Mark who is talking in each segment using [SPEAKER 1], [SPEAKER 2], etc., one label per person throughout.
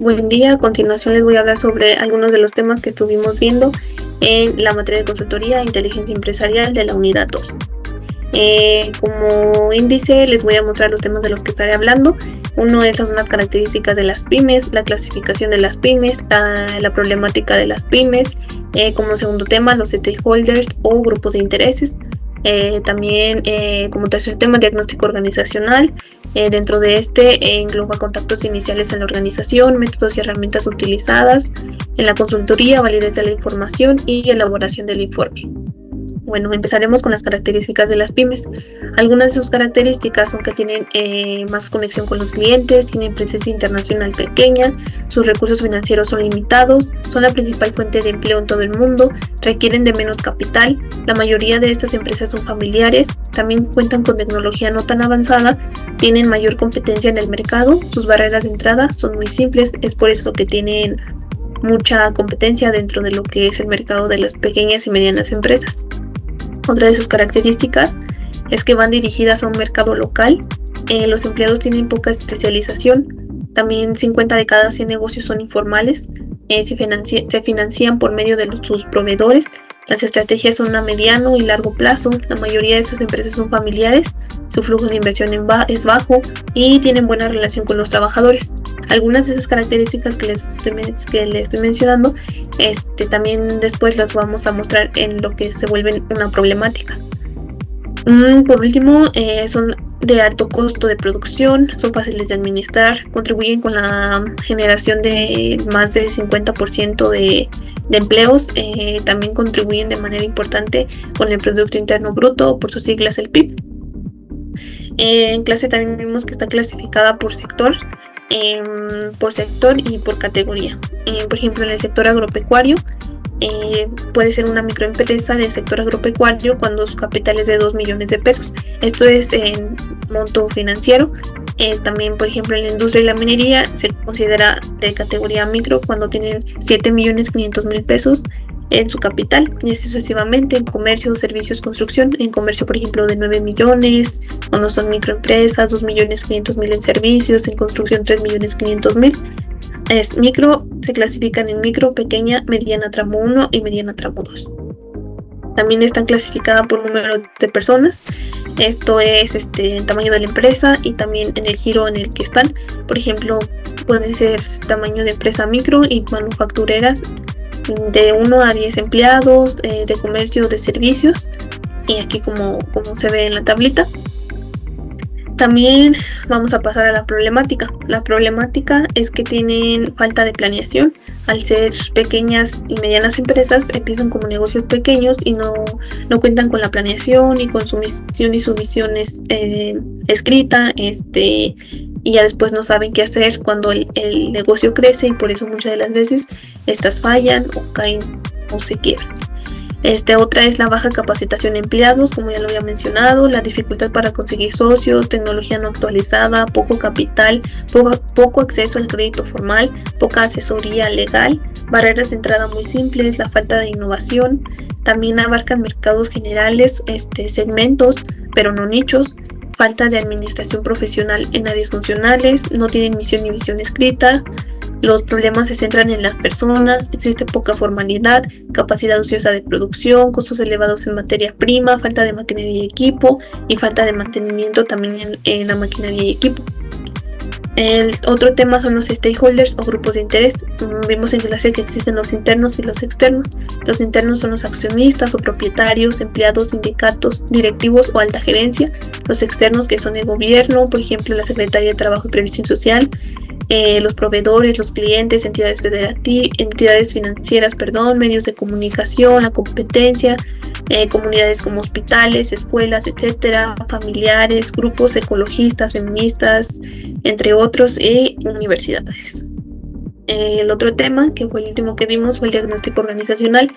[SPEAKER 1] Buen día. A continuación les voy a hablar sobre algunos de los temas que estuvimos viendo en la materia de consultoría e inteligencia empresarial de la unidad 2. Como índice les voy a mostrar los temas de los que estaré hablando. Uno es las características de las pymes, la clasificación de las pymes, la problemática de las pymes. Como segundo tema, los stakeholders o grupos de intereses. También como tercer tema, diagnóstico organizacional. Dentro de este engloba contactos iniciales en la organización, métodos y herramientas utilizadas en la consultoría, validez de la información y elaboración del informe. Bueno, empezaremos con las características de las pymes. Algunas de sus características son que tienen más conexión con los clientes, tienen presencia internacional pequeña, sus recursos financieros son limitados, son la principal fuente de empleo en todo el mundo, requieren de menos capital, la mayoría de estas empresas son familiares, también cuentan con tecnología no tan avanzada, tienen mayor competencia en el mercado, sus barreras de entrada son muy simples, es por eso que tienen mucha competencia dentro de lo que es el mercado de las pequeñas y medianas empresas. Otra de sus características es que van dirigidas a un mercado local, los empleados tienen poca especialización, también 50 de cada 100 negocios son informales, se financian por medio de sus proveedores, las estrategias son a mediano y largo plazo, la mayoría de estas empresas son familiares, su flujo de inversión es bajo y tienen buena relación con los trabajadores. Algunas de esas características que les estoy mencionando, también después las vamos a mostrar en lo que se vuelve una problemática. Por último, son de alto costo de producción, son fáciles de administrar, contribuyen con la generación de más del 50% de empleos, también contribuyen de manera importante con el Producto Interno Bruto, por sus siglas el PIB. En clase también vimos que está clasificada por sector y por categoría. Por ejemplo, en el sector agropecuario, puede ser una microempresa del sector agropecuario cuando su capital es de 2 millones de pesos. Esto es en monto financiero. También, por ejemplo, en la industria y la minería se considera de categoría micro cuando tienen 7.500.000 pesos en su capital, y así sucesivamente. En comercio, servicios, construcción, en comercio, por ejemplo, de 9 millones, cuando son microempresas, 2.500.000 en servicios, en construcción 3.500.000. Es micro, se clasifican en micro, pequeña, mediana tramo 1 y mediana tramo 2. También están clasificadas por número de personas, esto es el tamaño de la empresa y también en el giro en el que están. Por ejemplo, pueden ser tamaño de empresa micro y manufactureras de 1 a 10 empleados, de comercio, de servicios, y aquí como se ve en la tablita. También vamos a pasar a la problemática. La problemática es que tienen falta de planeación. Al ser pequeñas y medianas empresas, empiezan como negocios pequeños y no cuentan con la planeación y con su misión y su visión escrita, y ya después no saben qué hacer cuando el negocio crece, y por eso muchas de las veces estas fallan o caen o se quiebran. Otra es la baja capacitación de empleados, como ya lo había mencionado, la dificultad para conseguir socios, tecnología no actualizada, poco capital, poco acceso al crédito formal, poca asesoría legal, barreras de entrada muy simples, la falta de innovación. También abarcan mercados generales, segmentos, pero no nichos, falta de administración profesional en áreas funcionales, no tienen misión y visión escrita. Los problemas se centran en las personas, existe poca formalidad, capacidad ociosa de producción, costos elevados en materia prima, falta de maquinaria y equipo y falta de mantenimiento también en la maquinaria y equipo. El otro tema son los stakeholders o grupos de interés. Vimos en clase que existen los internos y los externos. Los internos son los accionistas o propietarios, empleados, sindicatos, directivos o alta gerencia. Los externos, que son el gobierno, por ejemplo la Secretaría de Trabajo y Previsión Social, los proveedores, los clientes, entidades financieras, medios de comunicación, la competencia, comunidades como hospitales, escuelas, etcétera, familiares, grupos ecologistas, feministas, entre otros, y universidades. El otro tema, que fue el último que vimos, fue el diagnóstico organizacional.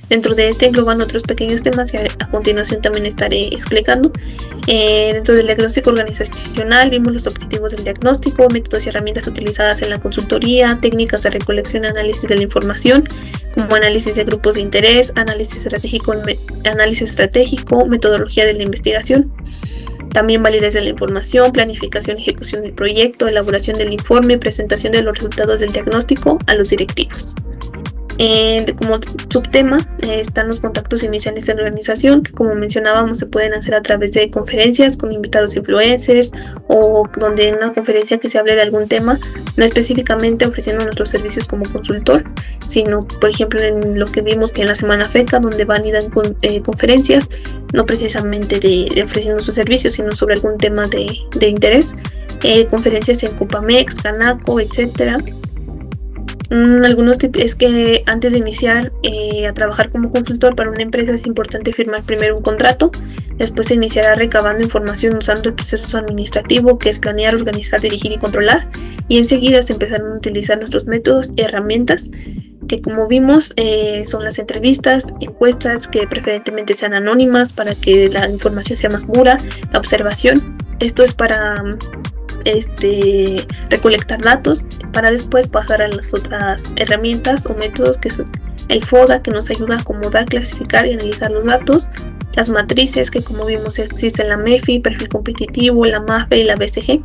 [SPEAKER 1] Dentro de este engloban otros pequeños temas que a continuación también estaré explicando. Dentro del diagnóstico organizacional vimos los objetivos del diagnóstico, métodos y herramientas utilizadas en la consultoría, técnicas de recolección y análisis de la información, como análisis de grupos de interés, análisis estratégico, metodología de la investigación. También validez de la información, planificación y ejecución del proyecto, elaboración del informe, presentación de los resultados del diagnóstico a los directivos. Como subtema están los contactos iniciales de la organización, que como mencionábamos se pueden hacer a través de conferencias con invitados influencers, o donde en una conferencia que se hable de algún tema, no específicamente ofreciendo nuestros servicios como consultor, sino por ejemplo en lo que vimos que en la semana FECA, donde validan conferencias, no precisamente de ofreciendo sus servicios, sino sobre algún tema de interés, conferencias en Copamex, Canaco, etcétera. Algunos tips es que antes de iniciar a trabajar como consultor para una empresa es importante firmar primero un contrato. Después se iniciará recabando información usando el proceso administrativo, que es planear, organizar, dirigir y controlar, y enseguida se empezarán a utilizar nuestros métodos y herramientas, que como vimos son las entrevistas, encuestas que preferentemente sean anónimas para que la información sea más pura, la observación. Esto es para recolectar datos, para después pasar a las otras herramientas o métodos, que son el FODA, que nos ayuda a acomodar, clasificar y analizar los datos, las matrices, que como vimos existen la MEFI, perfil competitivo, la MAFE y la BCG.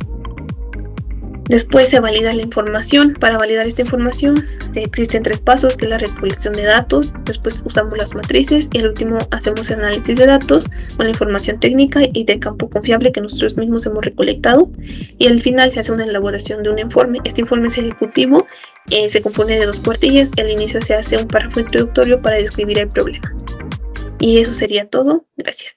[SPEAKER 1] Después se valida la información. Para validar esta información existen 3 pasos, que es la recolección de datos, después usamos las matrices y al último hacemos el análisis de datos con la información técnica y de campo confiable que nosotros mismos hemos recolectado, y al final se hace una elaboración de un informe. Este informe es ejecutivo, se compone de 2 cuartillas. Al inicio se hace un párrafo introductorio para describir el problema. Y eso sería todo. Gracias.